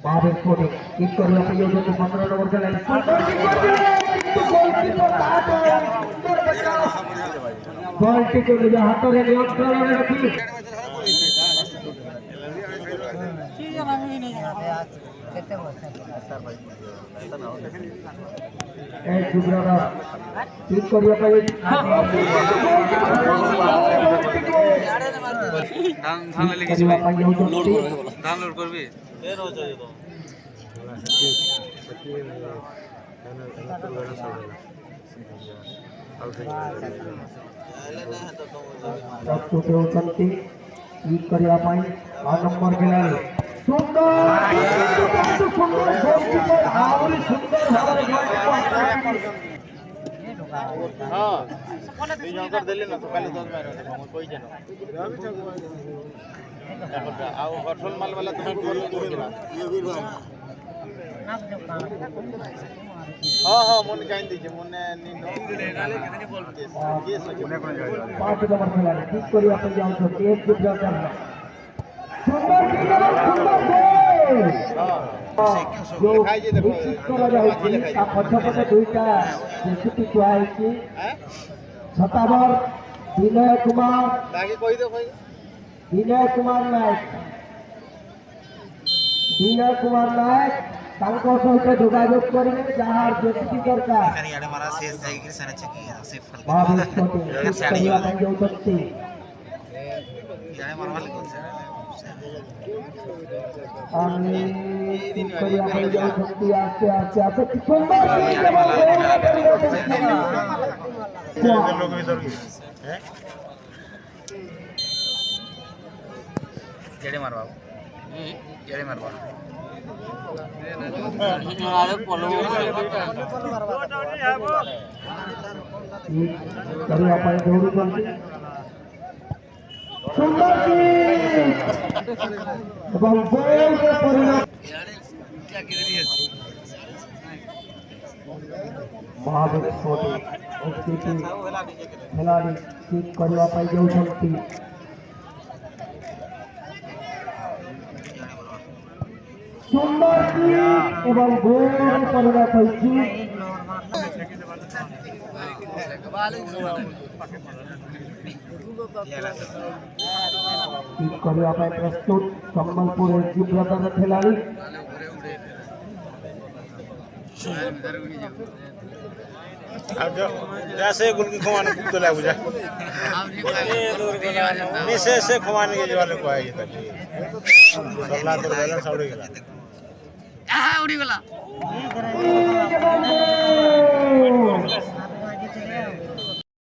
बाबे कोडी किक करला पे यो जो 15 नंबर का लाइन बॉल टिक निज हाथ रे नियंत्रण रे रखी ए गुजरात किक करिया पे धान लेके डाउनलोड करबी फेर हो जाए तो सब छोटे होचंती किक करिया पाई 8 नंबर खिलाड़ी सुंदर सुंदर गोलकीपर आवरी सुंदर भाବରେ हां दुई जन कर देले ना तो खाली 10 मार हम कोई जन आ कंट्रोल माल वाला तुम बोल हां हां मन काइन दीजिए मन नी बोल के सोचे 5 नंबर खिलाड़ी किक करिया पे जाओ तो एक गुजरात करना सुंदर गोल जो विकसित करा जाउची आ पछपटे दुईटा जेसीटी कुआई छतावर विनय कुमार ताकि कोई दे कोई विनय कुमार नायक तांको सहित जोगाजोग करिवे जहार जेसीटी दरकार याडे मारा शेष जाई कि सने चकी से फल बाबू छोटे साड़िया ପାଇଁ ଯାଉଛନ୍ତି याडे मारा वाले कौन से आने କରିବା ପାଇଁ ଯାଉଛନ୍ତି आस्ते आस्ते आस्ते सुंदर लोग भीतर हैं केड़े मारवा केड़े मारवा अरे पोलो କରିବା ପାଇଁ ଦୌଡୁଛନ୍ତି सुंदर ଏବଂ ଗୋଲରେ ପରିଣତ महावीर छोटे एसपीटी खिलाड़ी किक करने ପାଇଁ ଯାଉଛନ୍ତି सुंदर किक ଏବଂ ଗୋଲରେ ପରିଣତ ହୋଇଛି किक करने ପାଇଁ प्रस्तुत ସମ୍ବଲପୁର ଏସପି ବ୍ରଦର खिलाड़ी जैसे गुल की खवाने तो लागू जा नहीं से खवाने के वाले को है ये तक बदला तो बैलेंस उड़ गया उड़ी गला